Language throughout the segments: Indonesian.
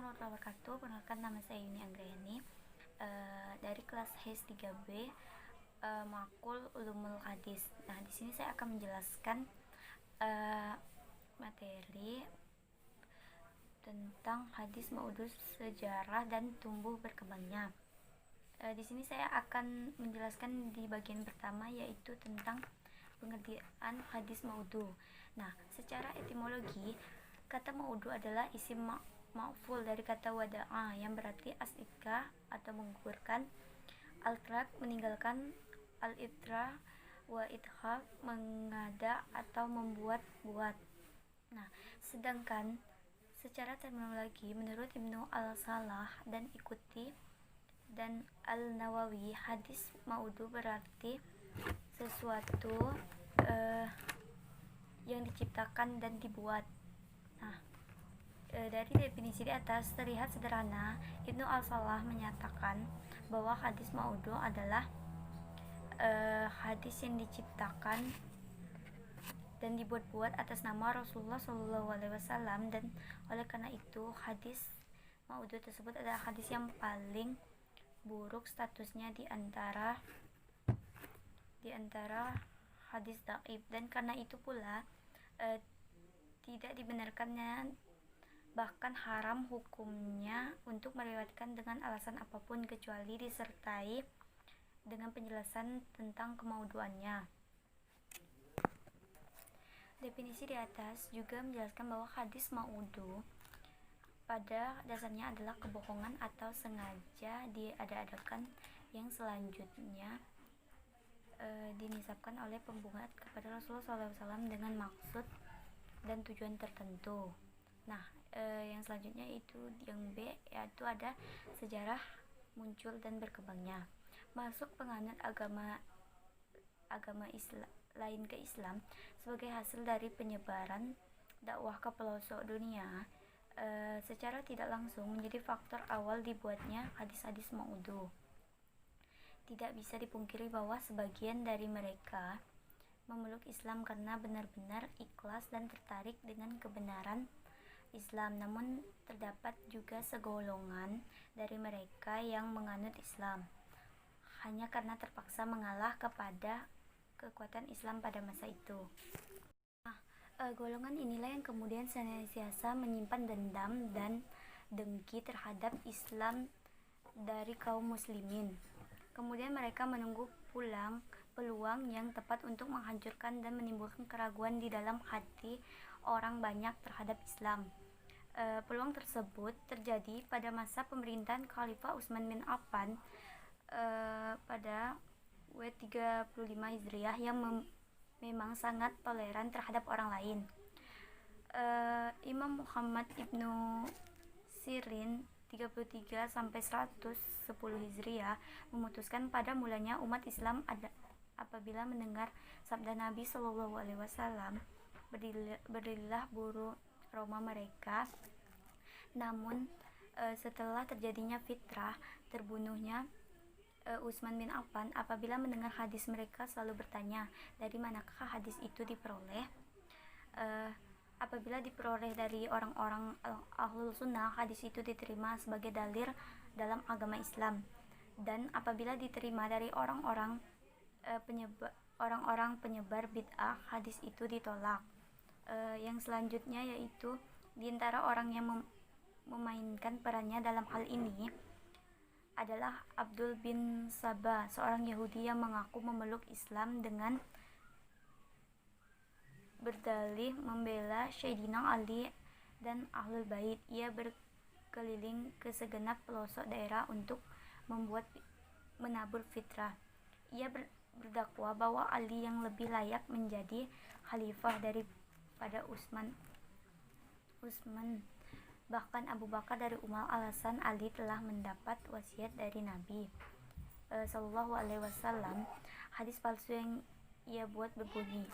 warahmatullahi wabarakatuh. Perkenalkan, nama saya Yuni Anggrayani dari kelas HIS 3B, Makul Ulumul Hadis. Nah, di sini saya akan menjelaskan materi tentang hadis maudhu, sejarah dan tumbuh berkembangnya. Di sini saya akan menjelaskan di bagian pertama, yaitu tentang pengertian hadis maudhu. Nah, secara etimologi, kata maudhu adalah isim ma'ful dari kata wada'a yang berarti asika atau menggugurkan, al-trak meninggalkan, al-ibtra wa idhab mengada atau membuat-buat. Nah, sedangkan secara terminologi menurut Ibnu al-Salah dan ikuti dan al-Nawawi, hadis maudhu berarti sesuatu yang diciptakan dan dibuat. Nah, dari definisi di atas terlihat sederhana. Ibnu al-Salah menyatakan bahwa hadis maudhu adalah hadis yang diciptakan dan dibuat-buat atas nama Rasulullah SAW, dan oleh karena itu hadis maudhu tersebut adalah hadis yang paling buruk statusnya di antara hadis dhaif, dan karena itu pula tidak dibenarkannya, bahkan haram hukumnya untuk meriwayatkan dengan alasan apapun kecuali disertai dengan penjelasan tentang kemaudhuannya. Definisi di atas juga menjelaskan bahwa hadis maudhu pada dasarnya adalah kebohongan atau sengaja diada-adakan yang selanjutnya dinisabkan oleh pembuat kepada Rasulullah SAW dengan maksud dan tujuan tertentu. Nah, yang selanjutnya itu yang B, yaitu ada sejarah muncul dan berkembangnya. Masuk penganut agama Islam lain ke Islam sebagai hasil dari penyebaran dakwah ke pelosok dunia, secara tidak langsung menjadi faktor awal dibuatnya hadis-hadis maudhu. Tidak bisa dipungkiri bahwa sebagian dari mereka memeluk Islam karena benar-benar ikhlas dan tertarik dengan kebenaran Islam, namun terdapat juga segolongan dari mereka yang menganut Islam hanya karena terpaksa mengalah kepada kekuatan Islam pada masa itu. Nah, golongan inilah yang kemudian senantiasa menyimpan dendam dan dengki terhadap Islam dari kaum muslimin. Kemudian mereka menunggu peluang yang tepat untuk menghancurkan dan menimbulkan keraguan di dalam hati orang banyak terhadap Islam. Peluang tersebut terjadi pada masa pemerintahan Khalifah Utsman bin Affan pada W35 Hijriah yang memang sangat toleran terhadap orang lain. Imam Muhammad ibnu Sirin 33 sampai 110 Hijriah memutuskan pada mulanya umat Islam apabila mendengar sabda Nabi SAW, berdirilah buru Roma mereka. Namun setelah terjadinya fitrah, terbunuhnya Utsman bin Affan, apabila mendengar hadis mereka selalu bertanya, dari manakah hadis itu diperoleh? Apabila diperoleh dari orang-orang ahlul sunnah, hadis itu diterima sebagai dalil dalam agama Islam, dan apabila diterima dari orang-orang penyebar bid'ah, hadis itu ditolak. Yang selanjutnya yaitu di antara orang yang memainkan perannya dalam hal ini adalah Abdul bin Sabah, seorang Yahudi yang mengaku memeluk Islam dengan berdalih membela Sayyidina Ali dan Ahlul Bait. Ia berkeliling ke segenap pelosok daerah untuk menabur fitrah. Ia berdakwah bahwa Ali yang lebih layak menjadi khalifah daripada Utsman. Bahkan Abu Bakar dari Umar, alasan Ali telah mendapat wasiat dari Nabi Sallallahu Alaihi Wasallam. Hadis palsu yang ia buat berbunyi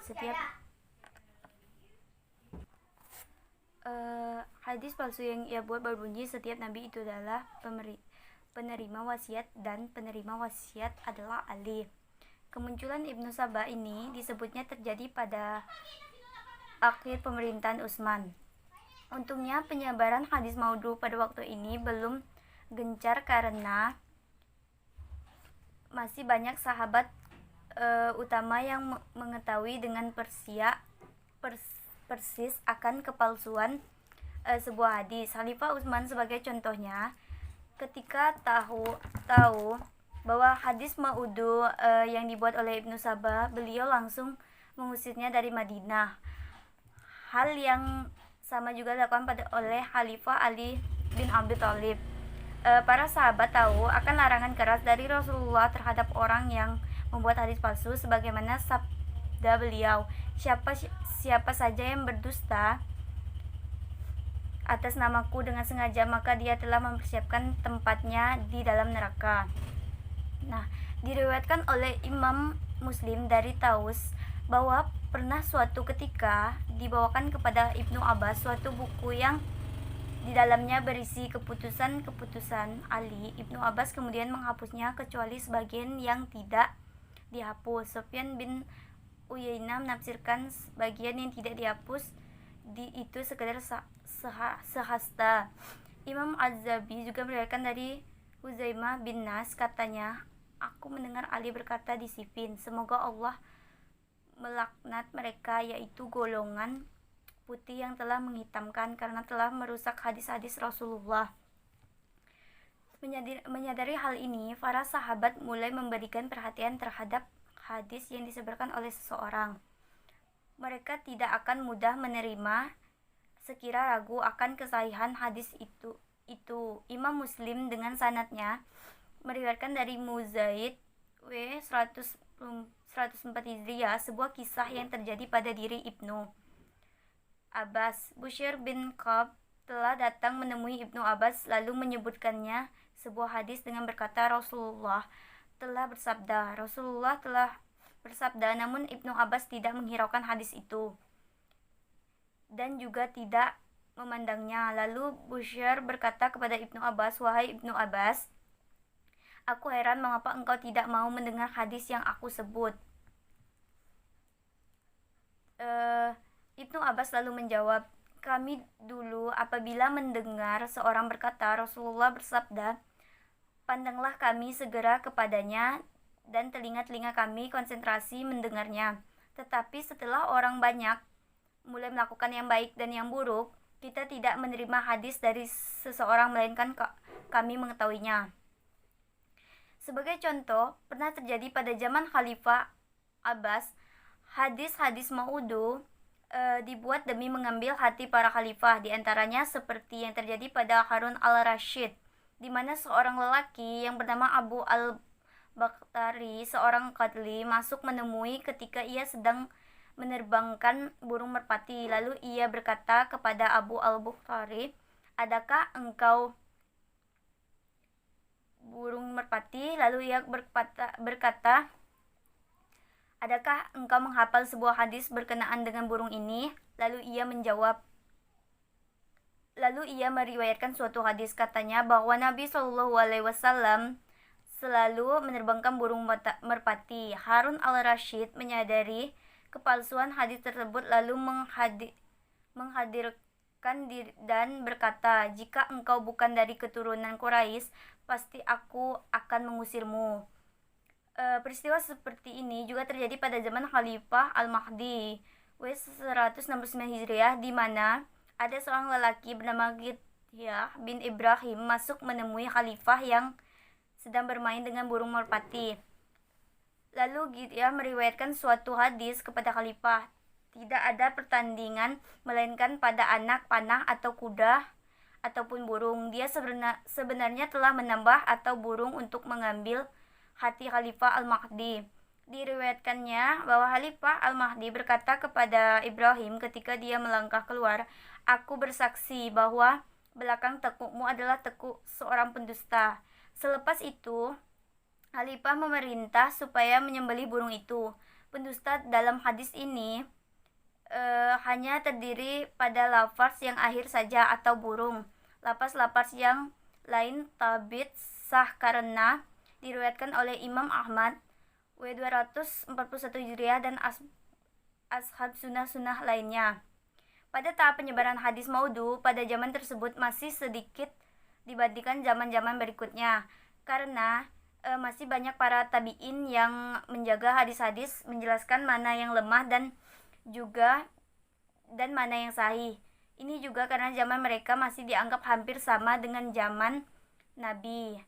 setiap Nabi itu adalah penerima wasiat, dan penerima wasiat adalah Ali. Kemunculan Ibnu Sabah ini disebutnya terjadi pada akhir pemerintahan Utsman. Untungnya penyebaran hadis maudhu pada waktu ini belum gencar karena masih banyak sahabat utama yang mengetahui dengan persis akan kepalsuan sebuah hadis. Khalifah Utsman sebagai contohnya, ketika tahu bahwa hadis maudhu yang dibuat oleh Ibnu Sabah, beliau langsung mengusirnya dari Madinah. Hal yang sama juga dilakukan oleh Khalifah Ali bin Abi Thalib. Para sahabat tahu akan larangan keras dari Rasulullah terhadap orang yang membuat hadis palsu, sebagaimana sabda beliau, siapa saja yang berdusta atas namaku dengan sengaja, maka dia telah mempersiapkan tempatnya di dalam neraka. Nah, diriwayatkan oleh Imam Muslim dari Taus bahwa pernah suatu ketika dibawakan kepada Ibnu Abbas suatu buku yang di dalamnya berisi keputusan Ali. Ibnu Abbas kemudian menghapusnya kecuali sebagian yang tidak dihapus. Sufyan bin Uyainah menafsirkan bagian yang tidak dihapus itu sekedar sehasta. Imam Az-Zabi juga meriwayatkan dari Huzaimah bin Nas, katanya, aku mendengar Ali berkata di Siffin, semoga Allah melaknat mereka, yaitu golongan putih yang telah menghitamkan karena telah merusak hadis-hadis Rasulullah. Menyadari hal ini, para sahabat mulai memberikan perhatian terhadap hadis yang disebarkan oleh seseorang. Mereka tidak akan mudah menerima sekira ragu akan kesahihan hadis itu. Imam Muslim dengan sanadnya meriwayatkan dari Muzaid W 104 Hijriah sebuah kisah yang terjadi pada diri Ibnu Abbas. Bushair bin Ka'ab telah datang menemui Ibnu Abbas lalu menyebutkannya sebuah hadis dengan berkata, Rasulullah telah bersabda, namun Ibnu Abbas tidak menghiraukan hadis itu dan juga tidak memandangnya. Lalu Bushair berkata kepada Ibnu Abbas, wahai Ibnu Abbas, aku heran mengapa engkau tidak mau mendengar hadis yang aku sebut. Ibnu Abbas lalu menjawab, kami dulu apabila mendengar seorang berkata Rasulullah bersabda, pandanglah kami segera kepadanya dan telinga-telinga kami konsentrasi mendengarnya. Tetapi setelah orang banyak mulai melakukan yang baik dan yang buruk, kita tidak menerima hadis dari seseorang melainkan kami mengetahuinya. Sebagai contoh, pernah terjadi pada zaman Khalifah Abbas, hadis-hadis maudhu dibuat demi mengambil hati para khalifah, di antaranya seperti yang terjadi pada Harun al-Rashid, di mana seorang lelaki yang bernama Abu al-Bakhtari, seorang qadli, masuk menemui ketika ia sedang menerbangkan burung merpati. Lalu ia berkata kepada Abu al-Bakhtari, adakah engkau burung merpati? Lalu ia berkata, adakah engkau menghafal sebuah hadis berkenaan dengan burung ini? Lalu ia meriwayatkan suatu hadis, katanya bahwa Nabi Shallallahu Alaihi Wasallam selalu menerbangkan burung merpati. Harun al-Rashid menyadari kepalsuan hadis tersebut lalu menghadirkan diri dan berkata, jika engkau bukan dari keturunan Quraisy, pasti aku akan mengusirmu. Peristiwa seperti ini juga terjadi pada zaman Khalifah Al-Mahdi W 169 Hijriah, di mana ada seorang lelaki bernama Ghityah bin Ibrahim masuk menemui khalifah yang sedang bermain dengan burung merpati. Lalu Ghityah meriwayatkan suatu hadis kepada khalifah, tidak ada pertandingan melainkan pada anak panah atau kuda ataupun burung. Dia sebenarnya telah menambah atau burung untuk mengambil hati Khalifah Al-Mahdi. Diriwayatkannya bahwa Khalifah Al-Mahdi berkata kepada Ibrahim ketika dia melangkah keluar, aku bersaksi bahwa belakang tekukmu adalah tekuk seorang pendusta. Selepas itu, Khalifah memerintah supaya menyembelih burung itu. Pendusta dalam hadis ini hanya terdiri pada lafaz yang akhir saja atau burung. Lafaz-lafaz yang lain tabit sah karena diriwayatkan oleh Imam Ahmad W 241 Hijriah dan ashab sunnah-sunnah lainnya. Pada tahap penyebaran hadis maudhu pada zaman tersebut masih sedikit dibandingkan zaman-zaman berikutnya, karena masih banyak para tabi'in yang menjaga hadis-hadis, menjelaskan mana yang lemah dan mana yang sahih. Ini juga karena zaman mereka masih dianggap hampir sama dengan zaman Nabi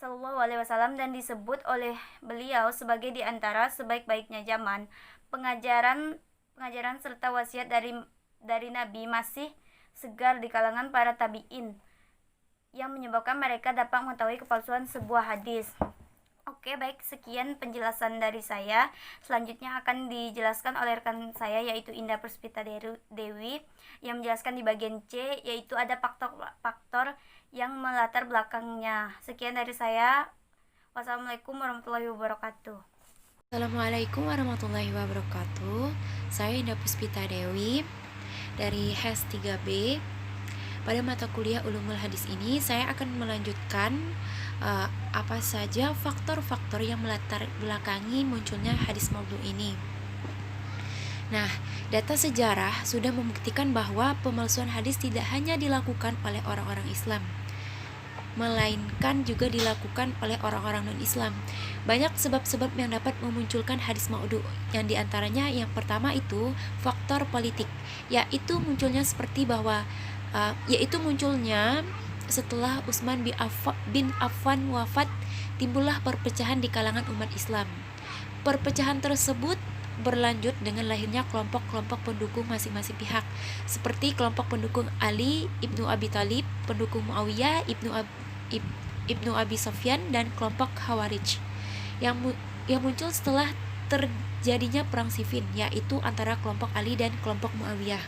Shallallahu Alaihi Wasallam dan disebut oleh beliau sebagai diantara sebaik-baiknya zaman. Pengajaran serta wasiat dari Nabi masih segar di kalangan para tabi'in yang menyebabkan mereka dapat mengetahui kepalsuan sebuah hadis. Oke, baik, sekian penjelasan dari saya. Selanjutnya akan dijelaskan oleh rekan saya, yaitu Indah Puspita Dewi, yang menjelaskan di bagian C, yaitu ada faktor-faktor yang melatar belakangnya. Sekian dari saya. Wassalamualaikum warahmatullahi wabarakatuh. Assalamualaikum warahmatullahi wabarakatuh. Saya Indah Puspita Dewi dari HES 3B. Pada mata kuliah Ulumul Hadis ini saya akan melanjutkan apa saja faktor-faktor yang melatar belakangi munculnya hadis maudhu ini. Nah, data sejarah sudah membuktikan bahwa pemalsuan hadis tidak hanya dilakukan oleh orang-orang Islam, melainkan juga dilakukan oleh orang-orang non-Islam. Banyak sebab-sebab yang dapat memunculkan hadis maudhu. Yang diantaranya yang pertama itu faktor politik, yaitu munculnya setelah Utsman bin Affan wafat, timbullah perpecahan di kalangan umat Islam. Perpecahan tersebut berlanjut dengan lahirnya kelompok-kelompok pendukung masing-masing pihak, seperti kelompok pendukung Ali ibnu Abi Thalib, pendukung Muawiyah ibnu Abi Sufyan, dan kelompok Khawarij yang muncul setelah terjadinya perang Siffin, yaitu antara kelompok Ali dan kelompok Muawiyah.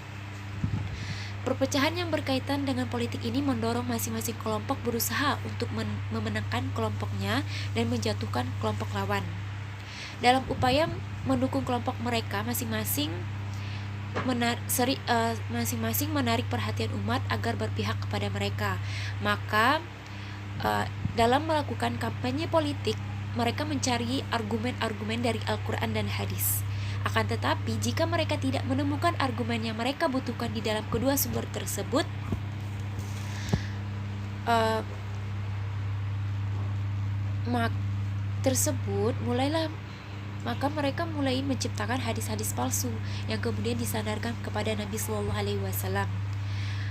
Perpecahan yang berkaitan dengan politik ini mendorong masing-masing kelompok berusaha untuk memenangkan kelompoknya dan menjatuhkan kelompok lawan. Dalam upaya mendukung kelompok mereka, masing-masing menarik perhatian umat agar berpihak kepada mereka. Maka dalam melakukan kampanye politik, mereka mencari argumen-argumen dari Al-Quran dan hadis. Akan tetapi, jika mereka tidak menemukan argumen yang mereka butuhkan di dalam kedua sumber tersebut, maka mereka mulai menciptakan hadis-hadis palsu yang kemudian disandarkan kepada Nabi Shallallahu Alaihi Wasallam.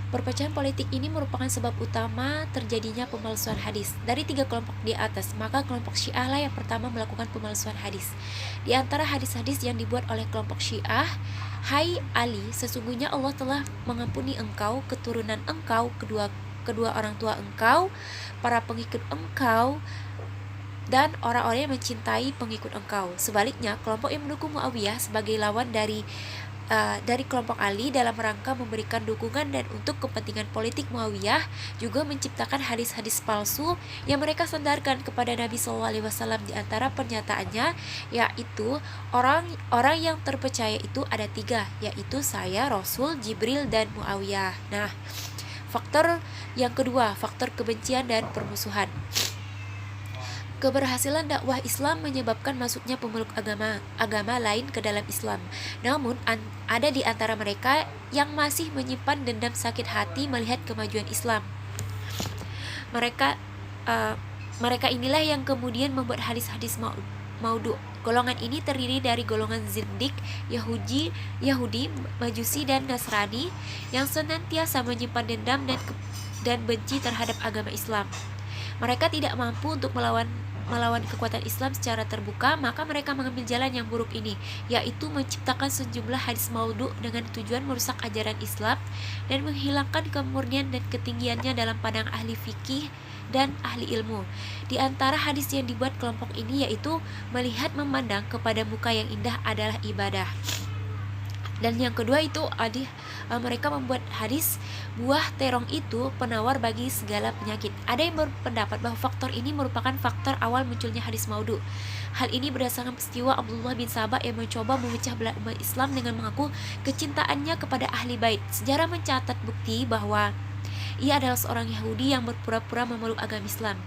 Perpecahan politik ini merupakan sebab utama terjadinya pemalsuan hadis. Dari 3 kelompok di atas, maka kelompok Syiah lah yang pertama melakukan pemalsuan hadis. Di antara hadis-hadis yang dibuat oleh kelompok Syiah, "Hai Ali, sesungguhnya Allah telah mengampuni engkau, keturunan engkau, kedua orang tua engkau, para pengikut engkau, dan orang-orang yang mencintai pengikut engkau." Sebaliknya, kelompok yang mendukung Muawiyah sebagai lawan dari kelompok Ali dalam rangka memberikan dukungan dan untuk kepentingan politik Muawiyah juga menciptakan hadis-hadis palsu yang mereka sandarkan kepada Nabi SAW. Di antara pernyataannya yaitu orang yang terpercaya itu ada 3, yaitu saya, Rasul, Jibril, dan Muawiyah. Nah, faktor yang kedua, faktor kebencian dan permusuhan. Keberhasilan dakwah Islam menyebabkan masuknya pemeluk agama lain ke dalam Islam. Namun ada di antara mereka yang masih menyimpan dendam sakit hati melihat kemajuan Islam. Mereka inilah yang kemudian membuat hadis-hadis maudhu. Golongan ini terdiri dari golongan zindik, Yahudi, Majusi, dan Nasrani yang senantiasa menyimpan dendam dan benci terhadap agama Islam. Mereka tidak mampu untuk melawan kekuatan Islam secara terbuka, maka mereka mengambil jalan yang buruk ini, yaitu menciptakan sejumlah hadis maudhu dengan tujuan merusak ajaran Islam dan menghilangkan kemurnian dan ketinggiannya dalam pandang ahli fikih dan ahli ilmu. Di antara hadis yang dibuat kelompok ini yaitu melihat memandang kepada muka yang indah adalah ibadah. Dan yang kedua itu mereka membuat hadis buah terong itu penawar bagi segala penyakit. Ada yang berpendapat bahwa faktor ini merupakan faktor awal munculnya hadis maudhu. Hal ini berdasarkan peristiwa Abdullah bin Sabah yang mencoba memecah belah umat Islam dengan mengaku kecintaannya kepada ahli bait. Sejarah mencatat bukti bahwa ia adalah seorang Yahudi yang berpura-pura memeluk agama Islam.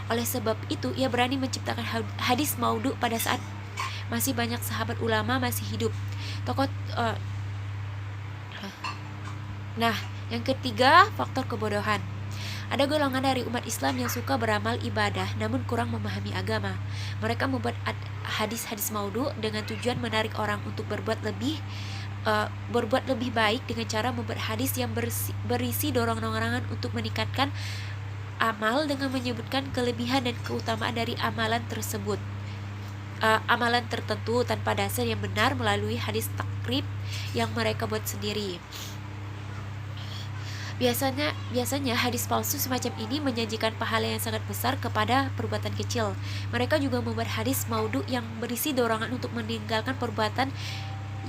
Oleh sebab itu, ia berani menciptakan hadis maudhu pada saat masih banyak sahabat ulama masih hidup. Nah, yang ketiga, faktor kebodohan. Ada golongan dari umat Islam yang suka beramal ibadah namun kurang memahami agama. Mereka membuat hadis-hadis maudhu dengan tujuan menarik orang untuk berbuat lebih baik dengan cara membuat hadis yang berisi dorong-dorongan untuk meningkatkan amal dengan menyebutkan kelebihan dan keutamaan dari amalan tersebut. Amalan tertentu tanpa dasar yang benar melalui hadis takrib yang mereka buat sendiri. Biasanya hadis palsu semacam ini menjanjikan pahala yang sangat besar kepada perbuatan kecil. Mereka juga membuat hadis maudhu yang berisi dorongan untuk meninggalkan perbuatan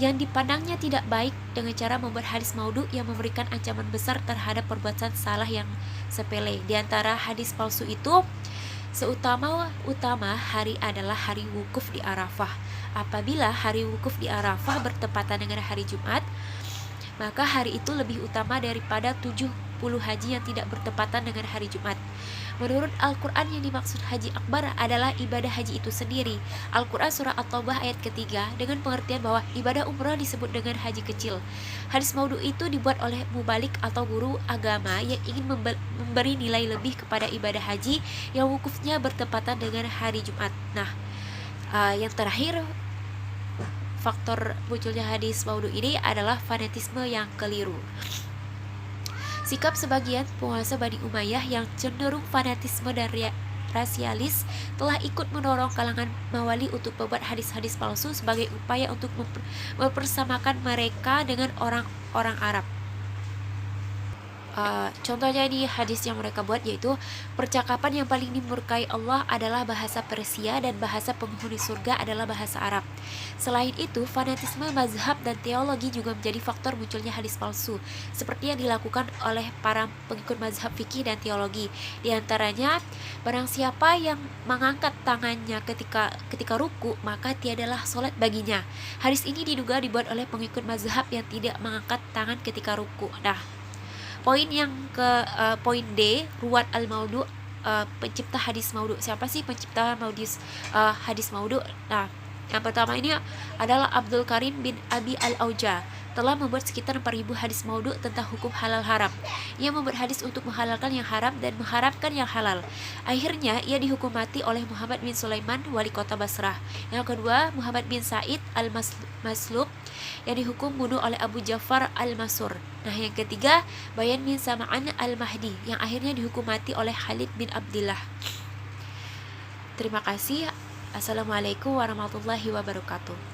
yang dipandangnya tidak baik dengan cara membuat hadis maudhu yang memberikan ancaman besar terhadap perbuatan salah yang sepele. Di antara hadis palsu itu, seutama hari adalah hari wukuf di Arafah. Apabila hari wukuf di Arafah bertepatan dengan hari Jumat, maka hari itu lebih utama daripada 70 haji yang tidak bertepatan dengan hari Jumat. Menurut Al-Quran, yang dimaksud haji akbar adalah ibadah haji itu sendiri. Al-Quran surah At-Taubah ayat ketiga dengan pengertian bahwa ibadah umrah disebut dengan haji kecil. Hadis maudhu itu dibuat oleh mubalik atau guru agama yang ingin memberi nilai lebih kepada ibadah haji yang wukufnya bertepatan dengan hari Jumat. Nah, yang terakhir, faktor munculnya hadis maudhu ini adalah fanatisme yang keliru. Sikap sebagian penguasa Bani Umayyah yang cenderung fanatisme dan rasialis telah ikut mendorong kalangan Mawali untuk membuat hadis-hadis palsu sebagai upaya untuk mempersamakan mereka dengan orang-orang Arab. Contohnya ini hadis yang mereka buat, yaitu percakapan yang paling dimurkai Allah adalah bahasa Persia dan bahasa penghuni surga adalah bahasa Arab. Selain itu, fanatisme mazhab dan teologi juga menjadi faktor munculnya hadis palsu, seperti yang dilakukan oleh para pengikut mazhab fikih dan teologi. Di antaranya, barang siapa yang mengangkat tangannya ketika ruku, maka tiadalah sholat baginya. Hadis ini diduga dibuat oleh pengikut mazhab yang tidak mengangkat tangan ketika ruku. Nah, poin D, Ruwat al-Maudhu, pencipta hadis maudhu. Siapa sih pencipta hadis maudhu? Nah, yang pertama ini adalah Abdul Karim bin Abi al-Auja, telah membuat sekitar 4.000 hadis maudhu tentang hukum halal haram. Ia membuat hadis untuk menghalalkan yang haram dan mengharamkan yang halal. Akhirnya ia dihukum mati oleh Muhammad bin Sulaiman, wali kota Basrah. Yang kedua, Muhammad bin Sa'id al-Maslub, yang dihukum bunuh oleh Abu Ja'far al-Mansur. Nah, yang ketiga, Bayan bin Sam'an al-Mahdi, yang akhirnya dihukum mati oleh Khalid bin Abdullah. Terima kasih. Assalamualaikum warahmatullahi wabarakatuh.